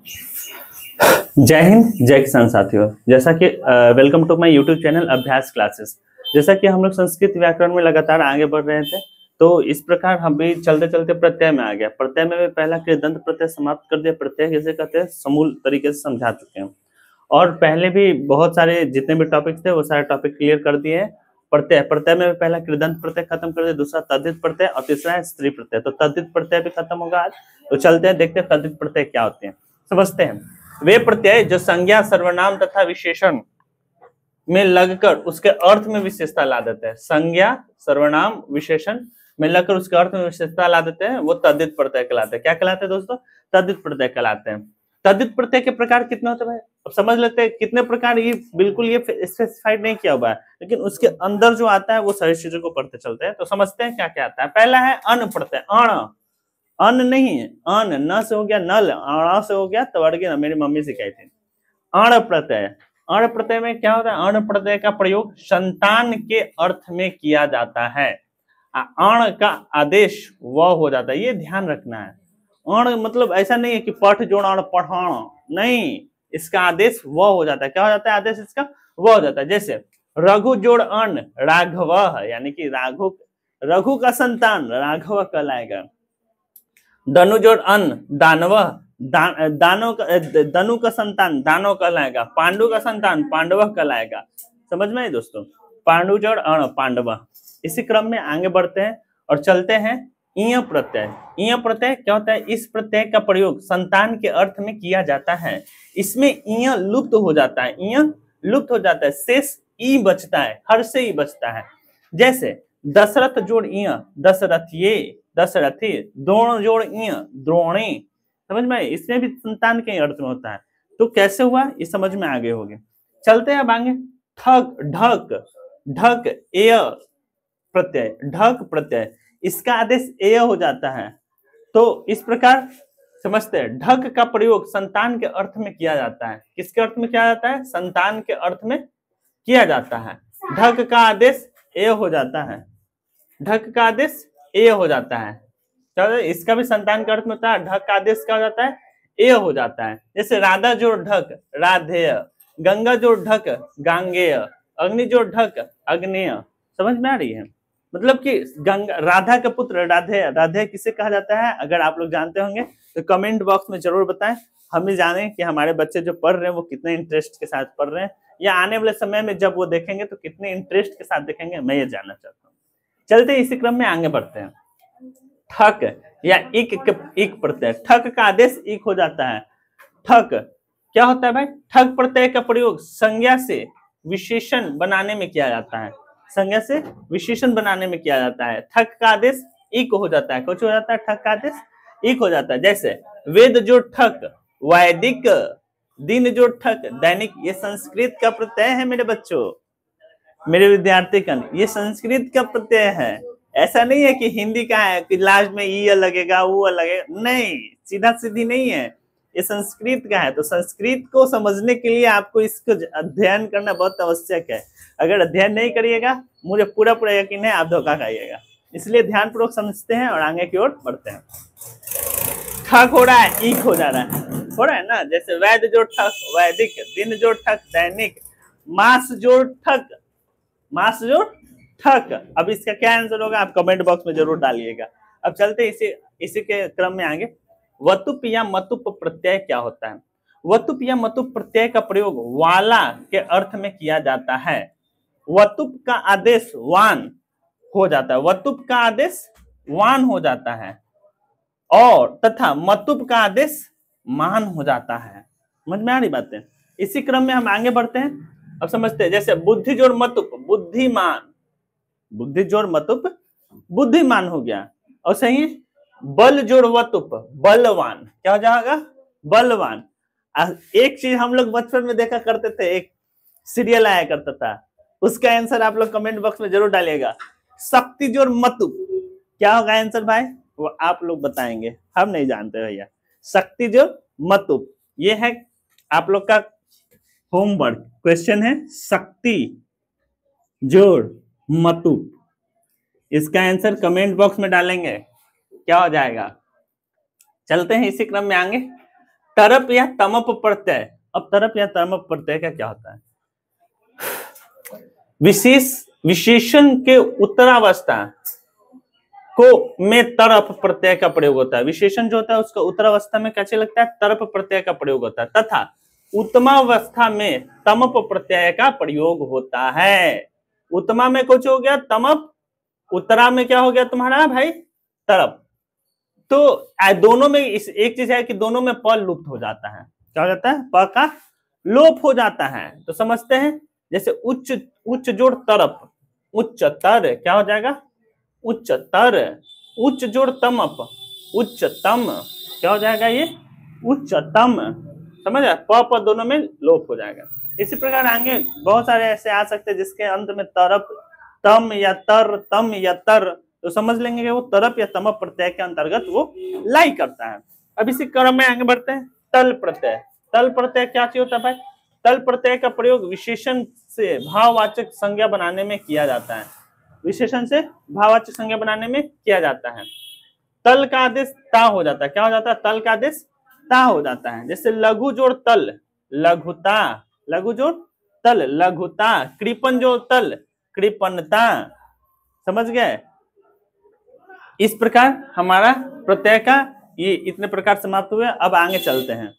जय हिंद, जय किसान साथियों। जैसा कि welcome to my YouTube channel Abhyas classes. जैसा कि हम लोग संस्कृत व्याकरण में लगातार आगे बढ़ रहे थे, तो इस प्रकार हम भी चलते चलते प्रत्यय में आ गया। प्रत्यय में भी पहला कृदंत प्रत्यय समाप्त कर दिया। प्रत्यय कैसे कहते हैं समूल तरीके से समझा चुके हैं, और पहले भी बहुत सारे जितने भी टॉपिक थे वो सारे टॉपिक क्लियर कर दिए हैं। प्रत्यय में पहला कृदंत प्रत्यय खत्म कर दिया, दूसरा तद्धित प्रत्यय और तीसरा है स्त्री प्रत्यय। तो तद्धित प्रत्यय भी खत्म होगा आज। तो चलते हैं, देखते हैं तद्धित प्रत्यय क्या होते हैं, समझते हैं। वे प्रत्यय जो संज्ञा, सर्वनाम तथा विशेषण में लगकर उसके अर्थ में विशेषता ला देते हैं। संज्ञा, सर्वनाम, विशेषण में लगकर उसके अर्थ में विशेषता ला देते हैं, वो तद्धित प्रत्यय कहलाते हैं। क्या कहलाते हैं दोस्तों? तद्धित प्रत्यय कहलाते हैं। तद्धित प्रत्यय के प्रकार कितने होते हैं? अब समझ लेते हैं कितने प्रकार। ये बिल्कुल ये स्पेसिफाइड नहीं किया हुआ है, लेकिन उसके अंदर जो आता है वो सारी चीजों को पढ़ते चलते हैं। तो समझते हैं क्या क्या आता है। पहला है अन प्रत्यय। अण, अन नहीं है, अन, न से हो गया नल, अण से हो गया तवर्गीय न, मेरी मम्मी सिखाई थी। अण प्रत्यय, अण प्रत्यय में क्या होता है? अण प्रत्यय का प्रयोग संतान के अर्थ में किया जाता है। अण का आदेश व हो जाता है, ये ध्यान रखना है। अण मतलब ऐसा नहीं है कि पठ जोड़ अण पठाण, नहीं, इसका आदेश व हो जाता है। क्या हो जाता है आदेश इसका? व हो जाता है। जैसे रघु जोड़ अण राघव, यानी कि रघु का संतान राघव कहलाएगा। धनु जोड़ अन्न दानव, धनु का संतान दानव कहलाएगा। पांडु का संतान पांडव कहलाएगा। समझ में आई दोस्तों? पांडु जोड़ अण पांडव। इसी क्रम में आगे बढ़ते हैं और चलते हैं इय प्रत्यय। इय प्रत्यय क्या होता है? इस प्रत्यय का प्रयोग संतान के अर्थ में किया जाता है। इसमें इय लुप्त हो जाता है, इय लुप्त हो जाता है, शेष ई बचता है, हर से ई बचता है। जैसे दशरथ जोड़ इय दशरथिये, दशरथी, द्रोण जोड़ इय द्रोणी। समझ में? इसमें भी संतान के अर्थ में होता है। तो कैसे हुआ ये समझ में आगे होगे। चलते हैं अब आगे। ठग, ढक, ढक एय प्रत्यय, ढक प्रत्यय, इसका आदेश एय हो जाता है। तो इस प्रकार समझते हैं, ढक का प्रयोग संतान के अर्थ में किया जाता है। किसके अर्थ में किया जाता है? संतान के अर्थ में किया जाता है। ढक का आदेश एय हो जाता है, ढक का आदेश ए हो जाता है। तो इसका भी संतान का अर्थ में होता है। ढक का आदेश क्या हो जाता है? ए हो जाता है। जैसे राधा जोड़ ढक राधेय, गंगा जोड़ ढक गांगेय, अग्नि जोड़ ढक अग्नेय। समझ में आ रही है? मतलब कि गंगा, राधा का पुत्र राधेय, राधेय किसे कहा जाता है? अगर आप लोग जानते होंगे तो कमेंट बॉक्स में जरूर बताएं, हम भी जाने कि हमारे बच्चे जो पढ़ रहे हैं वो कितने इंटरेस्ट के साथ पढ़ रहे हैं, या आने वाले समय में जब वो देखेंगे तो कितने इंटरेस्ट के साथ देखेंगे, मैं ये जानना चाहता हूँ। चलते इसी क्रम में आगे बढ़ते हैं। ठक या इक प्रत्यय, ठक का आदेश इक हो जाता है। ठक क्या होता है भाई? ठक प्रत्यय का प्रयोग संज्ञा से विशेषण बनाने में किया जाता है। संज्ञा से विशेषण बनाने में किया जाता है। ठक का आदेश इक हो जाता है। कुछ हो जाता है, ठक का आदेश इक हो जाता है। जैसे वेद जो ठक वैदिक, दिन जो ठक दैनिक। ये संस्कृत का प्रत्यय है मेरे बच्चों, मेरे विद्यार्थी कन, ये संस्कृत का प्रत्यय है। ऐसा नहीं है कि हिंदी का है कि लास्ट में ई लगेगा वो लगेगा, नहीं, सीधा सीधी नहीं है, ये संस्कृत का है। तो संस्कृत को समझने के लिए आपको इसको अध्ययन करना बहुत आवश्यक है। अगर अध्ययन नहीं करिएगा, मुझे पूरा पूरा यकीन है आप धोखा खाइएगा। इसलिए ध्यानपूर्वक समझते हैं और आगे की ओर बढ़ते हैं। ठक हो रहा है, ईक हो जा रहा है, हो रहा है ना। जैसे वैद जोड़ ठक वैदिक, दिन जोड़ ठक दैनिक, मास जोड़ ठक मास जोड़ ठक। अब इसका क्या आंसर होगा आप कमेंट बॉक्स में जरूर डालिएगा। अब चलते इसी के क्रम में आगे। वतुप या मतुप प्रत्यय क्या होता है? वतुप या मतुप प्रत्यय का प्रयोग वाला के अर्थ में किया जाता है। वतुप का आदेश वान हो जाता है, वतुप का आदेश वान हो जाता है, और तथा मतुप का आदेश मान हो जाता है। समझ में आ रही बातें? इसी क्रम में हम आगे बढ़ते हैं। अब समझते हैं। जैसे बुद्धि जोड़ मतुप बुद्धिमान, बुद्धि जोड़ मतुप बुद्धिमान हो गया। और सही, बल जोड़ वतुप बलवान, क्या हो जाएगा? बलवान। एक चीज हम लोग बचपन में देखा करते थे, एक सीरियल आया करता था, उसका आंसर आप लोग कमेंट बॉक्स में जरूर डालिएगा। शक्ति जोड़ मतुप, क्या होगा आंसर भाई? वो आप लोग बताएंगे, हम नहीं जानते भैया। शक्ति जोड़ मतुप, ये है आप लोग का होमवर्क क्वेश्चन है। शक्ति जोड़ मतुप, इसका आंसर कमेंट बॉक्स में डालेंगे, क्या हो जाएगा। चलते हैं इसी क्रम में आगे। तरप या तमप प्रत्यय। अब तरप या तमप प्रत्यय का क्या होता है? विशेषण के उत्तरावस्था को में तरप प्रत्यय का प्रयोग होता है। विशेषण जो होता है उसका उत्तरावस्था में कैसे लगता है? तरप प्रत्यय का प्रयोग होता है, तथा उत्तमावस्था में तमप प्रत्यय का प्रयोग होता है। उत्तमा में कुछ हो गया तमप, उत्तरा में क्या हो गया तुम्हारा भाई? तरप। तो दोनों में एक चीज है कि दोनों में प लुप्त हो जाता है। क्या हो जाता है? प का लोप हो जाता है। तो समझते हैं, जैसे उच्च जोड़ तरप, उच्चतर क्या हो जाएगा? उच्चतर। उच्च जोड़ तमप, उच्चतम क्या हो जाएगा? ये उच्चतम। समझ आया? प दोनों में लोप हो जाएगा। इसी प्रकार आगे बहुत सारे ऐसे आ सकते हैं जिसके अंत में तरप, तम या तर, तम या तर, तो समझ लेंगे कि वो तरप या तमप प्रत्यय के अंतर्गत वो लाई करता है। अब इसी क्रम में आगे बढ़ते हैं। तल प्रत्यय। तल प्रत्यय क्या चीज होता है भाई? तल प्रत्यय का प्रयोग विशेषण से भाववाचक संज्ञा बनाने में किया जाता है। विशेषण से भाववाचक संज्ञा बनाने में किया जाता है। तल का आदेश ता हो जाता है। क्या हो जाता है? तल का आदेश ता हो जाता है। जैसे लघु जोड़ तल, लघुता। लघु जोड़ तल, लघुता। कृपन जोड़ तल, कृपणता। समझ गए? इस प्रकार हमारा प्रत्यय का ये इतने प्रकार समाप्त हुए। अब आगे चलते हैं।